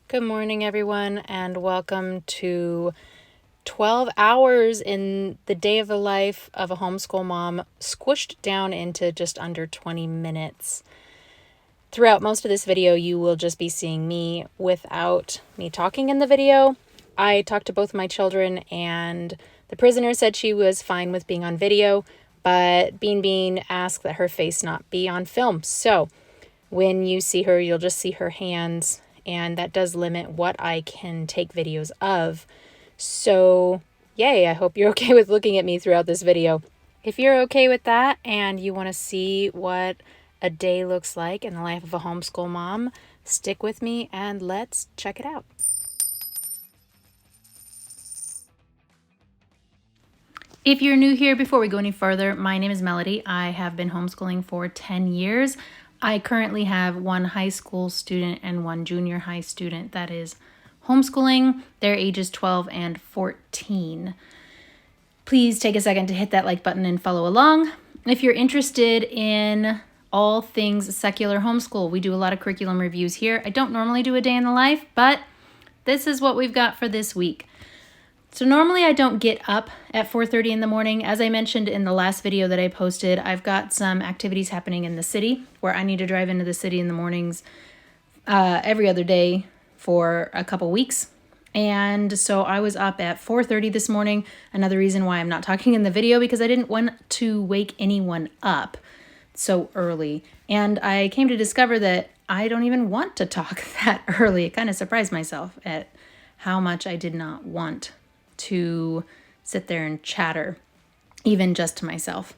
Good morning, everyone, and welcome to 12 hours in the day of the life of a homeschool mom, squished down into just under 20 minutes. Throughout most of this video, you will just be seeing me without me talking in the video. I talked to both my children, and the prisoner said she was fine with being on video, but Bean asked that her face not be on film. So when you see her, you'll just see her hands, and that does limit what I can take videos of. So yay, I hope you're okay with looking at me throughout this video. If you're okay with that and you want to see what a day looks like in the life of a homeschool mom, stick with me and let's check it out. If you're new here, before we go any further, my name is Melody. I have been homeschooling for 10 years. I currently have one high school student and one junior high student that is homeschooling. They're ages 12 and 14. Please take a second to hit that like button and follow along. If you're interested in all things secular homeschool, we do a lot of curriculum reviews here. I don't normally do a day in the life, but this is what we've got for this week. So normally I don't get up at 4:30 in the morning. As I mentioned in the last video that I posted, I've got some activities happening in the city where I need to drive into the city in the mornings every other day for a couple weeks. And so I was up at 4:30 this morning. Another reason why I'm not talking in the video, because I didn't want to wake anyone up so early. And I came to discover that I don't even want to talk that early. It kind of surprised myself at how much I did not want to sit there and chatter, even just to myself.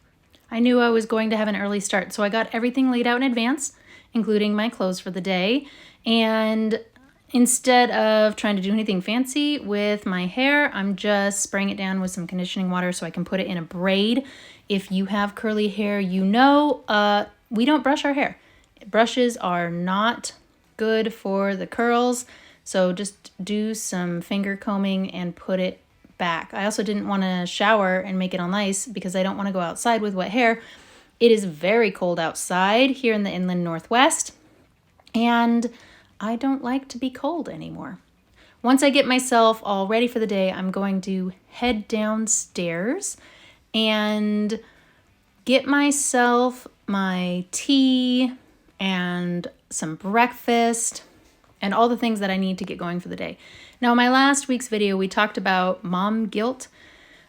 I knew I was going to have an early start, so I got everything laid out in advance, including my clothes for the day. And instead of trying to do anything fancy with my hair, I'm just spraying it down with some conditioning water so I can put it in a braid. If you have curly hair, you know we don't brush our hair. Brushes are not good for the curls, so just do some finger combing and put it back. I also didn't want to shower and make it all nice because I don't want to go outside with wet hair. It is very cold outside here in the inland Northwest, and I don't like to be cold anymore. Once I get myself all ready for the day, I'm going to head downstairs and get myself my tea and some breakfast and all the things that I need to get going for the day. Now, in my last week's video, we talked about mom guilt.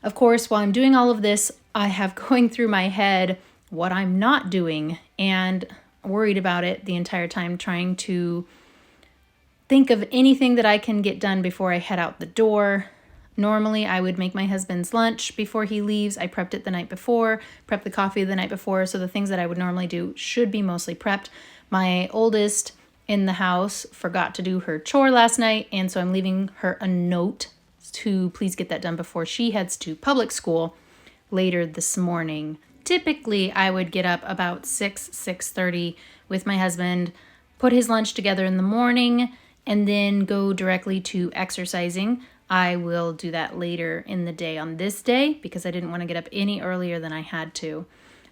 Of course, while I'm doing all of this, I have going through my head what I'm not doing and worried about it the entire time, trying to think of anything that I can get done before I head out the door. Normally, I would make my husband's lunch before he leaves. I prepped it the night before, prepped the coffee the night before, so the things that I would normally do should be mostly prepped. My oldest in the house forgot to do her chore last night, and so I'm leaving her a note to please get that done before she heads to public school later this morning. Typically, I would get up about 6:30 with my husband, put his lunch together in the morning, and then go directly to exercising. I will do that later in the day on this day because I didn't want to get up any earlier than I had to.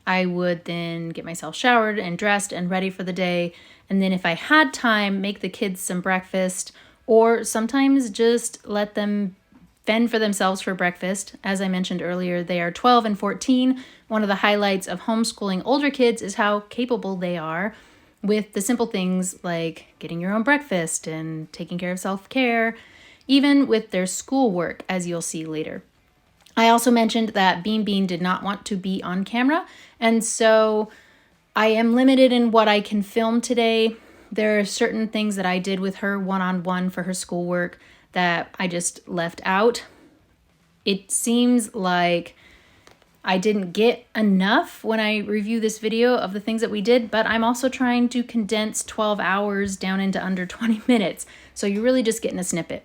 I would then get myself showered and dressed and ready for the day. And then if I had time, make the kids some breakfast, or sometimes just let them fend for themselves for breakfast. As I mentioned earlier, they are 12 and 14. One of the highlights of homeschooling older kids is how capable they are with the simple things like getting your own breakfast and taking care of self-care, even with their schoolwork, as you'll see later. I also mentioned that Bean did not want to be on camera, and so I am limited in what I can film today. There are certain things that I did with her one-on-one for her schoolwork that I just left out. It seems like I didn't get enough when I review this video of the things that we did, but I'm also trying to condense 12 hours down into under 20 minutes, so you're really just getting a snippet.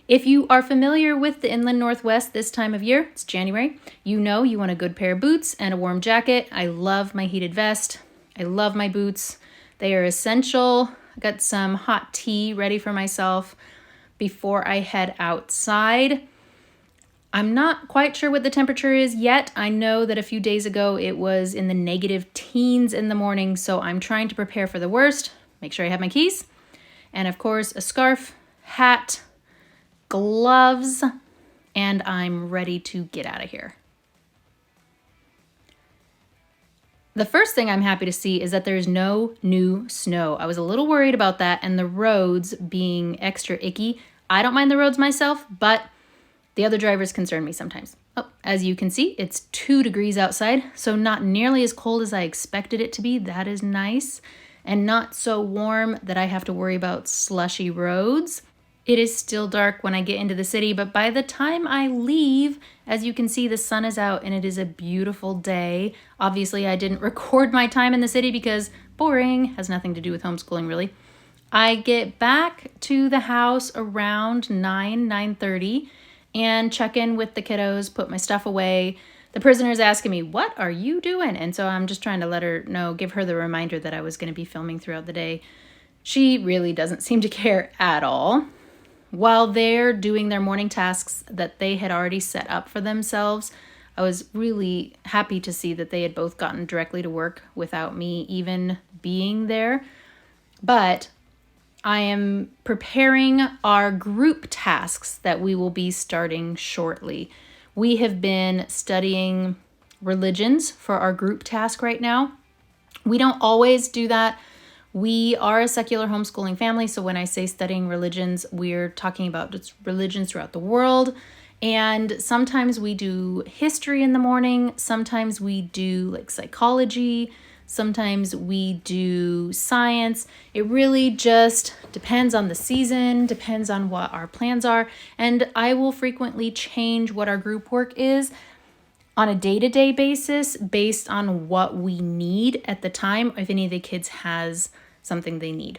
If you are familiar with the inland Northwest this time of year, it's January, you know you want a good pair of boots and a warm jacket. I love my heated vest. I love my boots. They are essential. I got some hot tea ready for myself before I head outside. I'm not quite sure what the temperature is yet. I know that a few days ago it was in the negative teens in the morning, so I'm trying to prepare for the worst. Make sure I have my keys. And of course, a scarf hat, gloves, and I'm ready to get out of here. The first thing I'm happy to see is that there's no new snow. I was a little worried about that and the roads being extra icky. I don't mind the roads myself, but the other drivers concern me sometimes. Oh, as you can see, it's 2 degrees outside, so not nearly as cold as I expected it to be. That is nice. And not so warm that I have to worry about slushy roads. It is still dark when I get into the city, but by the time I leave, as you can see, the sun is out and it is a beautiful day. Obviously, I didn't record my time in the city because boring, has nothing to do with homeschooling really. I get back to the house around 9:30 and check in with the kiddos, put my stuff away. The prisoner is asking me, what are you doing? And so I'm just trying to let her know, give her the reminder that I was going to be filming throughout the day. She really doesn't seem to care at all. While they're doing their morning tasks that they had already set up for themselves, I was really happy to see that they had both gotten directly to work without me even being there. But I am preparing our group tasks that we will be starting shortly. We have been studying religions for our group task right now. We don't always do that. We are a secular homeschooling family, so when I say studying religions, we're talking about just religions throughout the world. And sometimes we do history in the morning, sometimes we do like psychology, sometimes we do science. It really just depends on the season, depends on what our plans are, and I will frequently change what our group work is on a day-to-day basis based on what we need at the time, if any of the kids has something they need.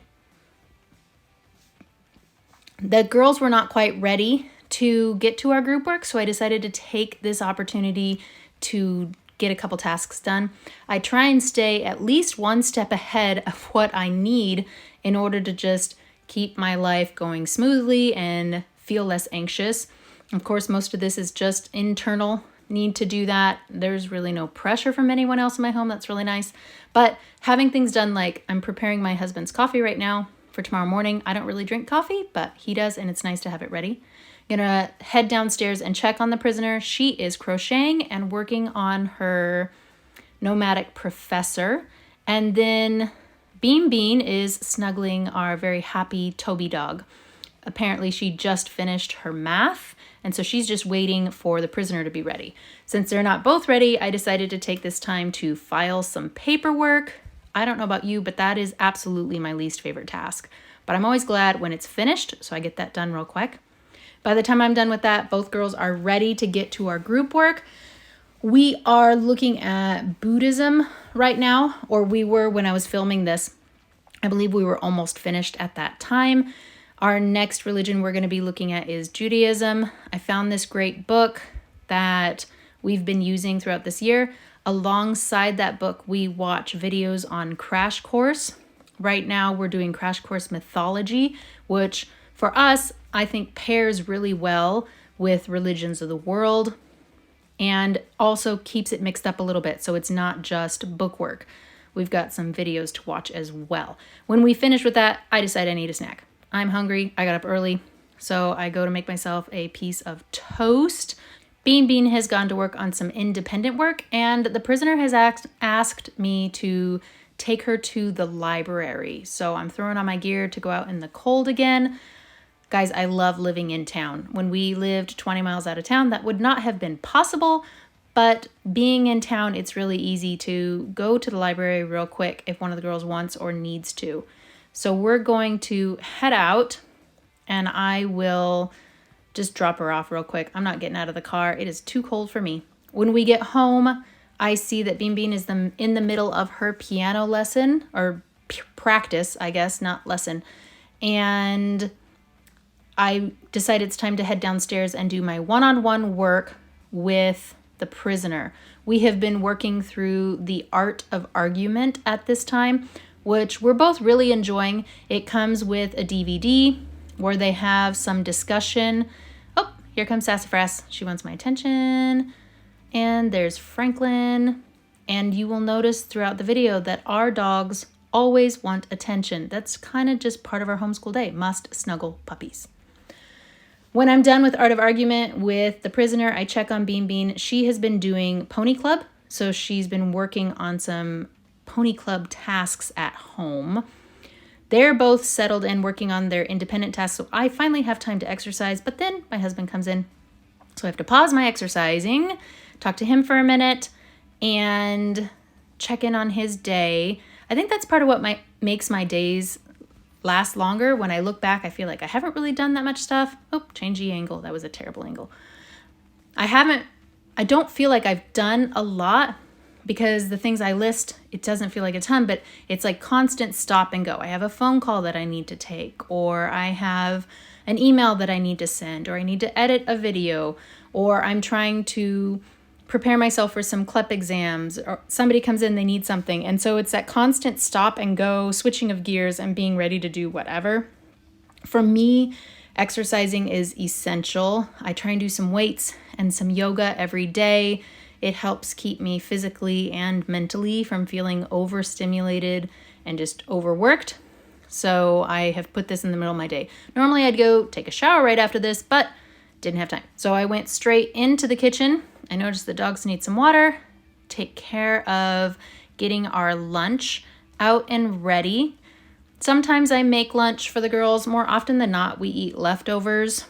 The girls were not quite ready to get to our group work, so I decided to take this opportunity to get a couple tasks done. I try and stay at least one step ahead of what I need in order to just keep my life going smoothly and feel less anxious. Of course, most of this is just internal need to do that. There's really no pressure from anyone else in my home. That's really nice. But having things done, like I'm preparing my husband's coffee right now for tomorrow morning. I don't really drink coffee, but he does, and it's nice to have it ready. Gonna head downstairs and check on the prisoner. She is crocheting and working on her nomadic professor. And then Bean is snuggling our very happy Toby dog. Apparently she just finished her math, and so she's just waiting for the prisoner to be ready. Since they're not both ready, I decided to take this time to file some paperwork. I don't know about you, but that is absolutely my least favorite task. But I'm always glad when it's finished, so I get that done real quick. By the time I'm done with that, both girls are ready to get to our group work. We are looking at Buddhism right now, or we were when I was filming this. I believe we were almost finished at that time. Our next religion we're going to be looking at is Judaism. I found this great book that we've been using throughout this year. Alongside that book, we watch videos on Crash Course. Right now, we're doing Crash Course Mythology, which for us, I think pairs really well with religions of the world and also keeps it mixed up a little bit, so it's not just book work. We've got some videos to watch as well. When we finish with that, I decide I need a snack. I'm hungry. I got up early, so I go to make myself a piece of toast. Bean has gone to work on some independent work, and the prisoner has asked me to take her to the library. So I'm throwing on my gear to go out in the cold again. Guys, I love living in town. When we lived 20 miles out of town, that would not have been possible, but being in town, it's really easy to go to the library real quick if one of the girls wants or needs to. So we're going to head out, and I will just drop her off real quick. I'm not getting out of the car. It is too cold for me. When we get home, I see that Bean is in the middle of her piano lesson, or practice, I guess, not lesson. And I decide it's time to head downstairs and do my one-on-one work with the prisoner. We have been working through The Art of Argument at this time, which we're both really enjoying. It comes with a DVD where they have some discussion. Oh, here comes Sassafras. She wants my attention. And there's Franklin. And you will notice throughout the video that our dogs always want attention. That's kind of just part of our homeschool day. Must snuggle puppies. When I'm done with Art of Argument with the prisoner, I check on Bean Bean. She has been doing Pony Club, so she's been working on some Pony Club tasks at home. They're both settled and working on their independent tasks, so I finally have time to exercise, but then my husband comes in, so I have to pause my exercising, talk to him for a minute, and check in on his day. I think that's part of what makes my days last longer. When I look back, I feel like I haven't really done that much stuff. Oh, change the angle. That was a terrible angle. I don't feel like I've done a lot because the things I list, it doesn't feel like a ton, but it's like constant stop and go. I have a phone call that I need to take, or I have an email that I need to send, or I need to edit a video, or I'm trying to prepare myself for some CLEP exams, or somebody comes in, they need something. And so it's that constant stop and go, switching of gears and being ready to do whatever. For me, exercising is essential. I try and do some weights and some yoga every day. It helps keep me physically and mentally from feeling overstimulated and just overworked. So I have put this in the middle of my day. Normally I'd go take a shower right after this, but didn't have time. So I went straight into the kitchen. I noticed the dogs need some water, take care of getting our lunch out and ready. Sometimes I make lunch for the girls. More often than not, we eat leftovers,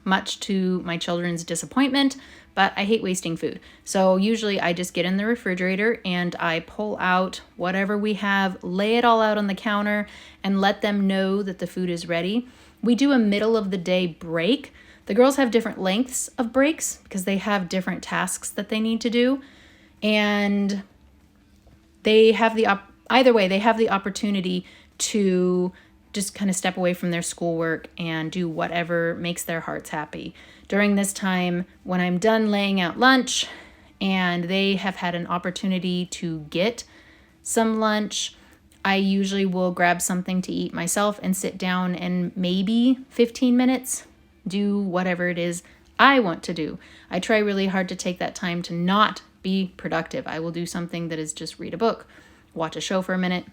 much to my children's disappointment, but I hate wasting food. So usually I just get in the refrigerator and I pull out whatever we have, lay it all out on the counter, and let them know that the food is ready. We do a middle of the day break. The girls have different lengths of breaks because they have different tasks that they need to do. And they have either way, they have the opportunity to just kind of step away from their schoolwork and do whatever makes their hearts happy. During this time, when I'm done laying out lunch and they have had an opportunity to get some lunch, I usually will grab something to eat myself and sit down and maybe 15 minutes do whatever it is I want to do. I try really hard to take that time to not be productive. I will do something that is just read a book, watch a show for a minute.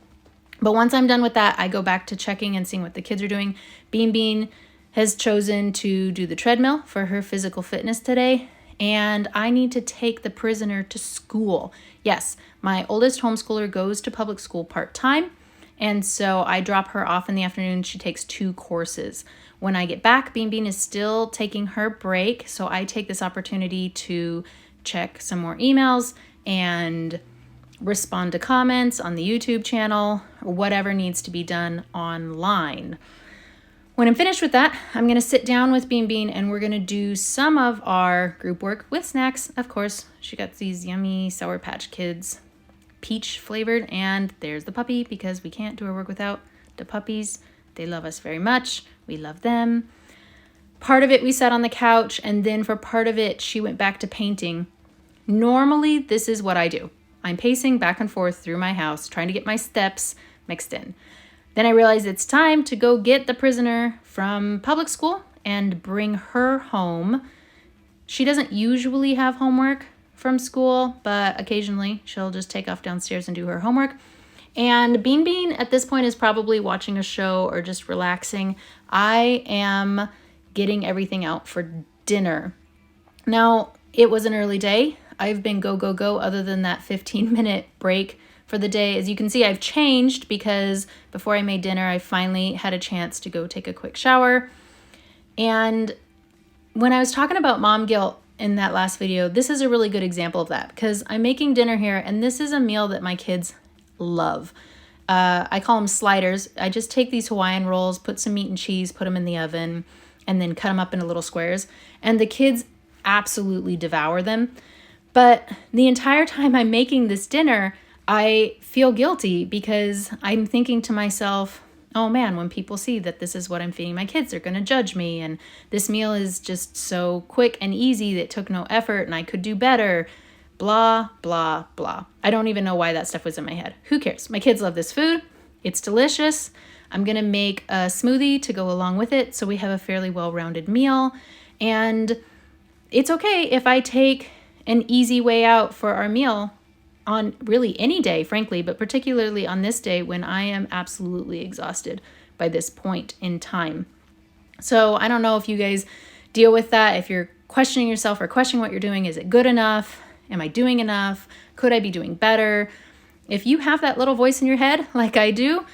But once I'm done with that, I go back to checking and seeing what the kids are doing. Bean Bean has chosen to do the treadmill for her physical fitness today, and I need to take the prisoner to school. Yes, my oldest homeschooler goes to public school part-time, and so I drop her off in the afternoon. She takes 2 courses. When I get back, Bean Bean is still taking her break, so I take this opportunity to check some more emails and respond to comments on the YouTube channel, or whatever needs to be done online. When I'm finished with that, I'm going to sit down with Bean Bean and we're going to do some of our group work with snacks. Of course, she got these yummy Sour Patch Kids, peach flavored, and there's the puppy because we can't do our work without the puppies. They love us very much. We love them. Part of it we sat on the couch, and then for part of it she went back to painting. Normally this is what I do. I'm pacing back and forth through my house trying to get my steps mixed in. Then I realized it's time to go get the prisoner from public school and bring her home. She doesn't usually have homework from school, but occasionally she'll just take off downstairs and do her homework. And Bean Bean at this point is probably watching a show or just relaxing. I am getting everything out for dinner. Now, it was an early day. I've been go, go, go other than that 15-minute break for the day. As you can see, I've changed because before I made dinner, I finally had a chance to go take a quick shower. And when I was talking about mom guilt in that last video, this is a really good example of that because I'm making dinner here and this is a meal that my kids love. I call them sliders. I just take these Hawaiian rolls, put some meat and cheese, put them in the oven, and then cut them up into little squares. And the kids absolutely devour them. But the entire time I'm making this dinner, I feel guilty because I'm thinking to myself, oh man, when people see that this is what I'm feeding my kids, they're going to judge me. And this meal is just so quick and easy that it took no effort and I could do better. Blah, blah, blah. I don't even know why that stuff was in my head. Who cares? My kids love this food. It's delicious. I'm going to make a smoothie to go along with it so we have a fairly well-rounded meal. And it's okay if I take an easy way out for our meal on really any day, frankly, but particularly on this day when I am absolutely exhausted by this point in time. So I don't know if you guys deal with that. If you're questioning yourself or questioning what you're doing, is it good enough? Am I doing enough? Could I be doing better? If you have that little voice in your head, like I do,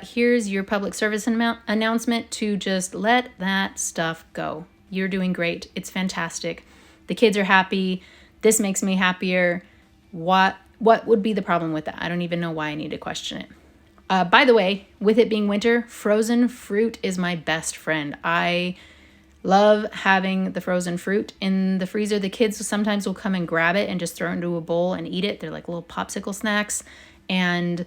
here's your public service announcement to just let that stuff go. You're doing great. It's fantastic. The kids are happy. This makes me happier. What would be the problem with that? I don't even know why I need to question it. By the way, with it being winter, frozen fruit is my best friend. I love having the frozen fruit in the freezer. The kids sometimes will come and grab it and just throw it into a bowl and eat it. They're like little popsicle snacks. And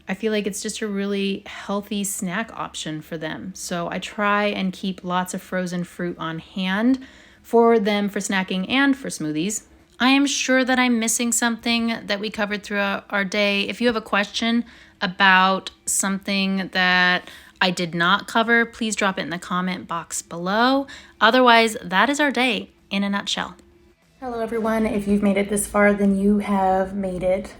I feel like it's just a really healthy snack option for them. So I try and keep lots of frozen fruit on hand for them for snacking and for smoothies. I am sure that I'm missing something that we covered throughout our day. If you have a question about something that I did not cover, please drop it in the comment box below. Otherwise, that is our day in a nutshell. Hello everyone. If you've made it this far, then you have made it.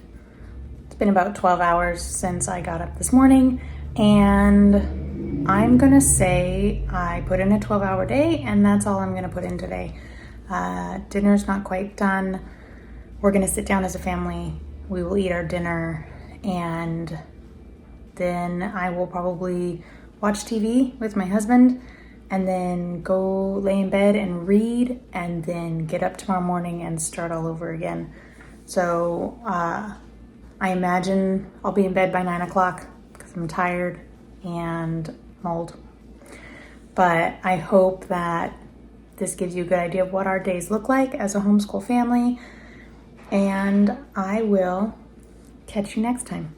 It's been about 12 hours since I got up this morning, and I'm gonna say I put in a 12-hour day, and that's all I'm gonna put in today. Dinner's not quite done. We're gonna sit down as a family. We will eat our dinner, and then I will probably watch TV with my husband and then go lay in bed and read and then get up tomorrow morning and start all over again. So I imagine I'll be in bed by 9 o'clock because I'm tired and old. But I hope that this gives you a good idea of what our days look like as a homeschool family. And I will catch you next time.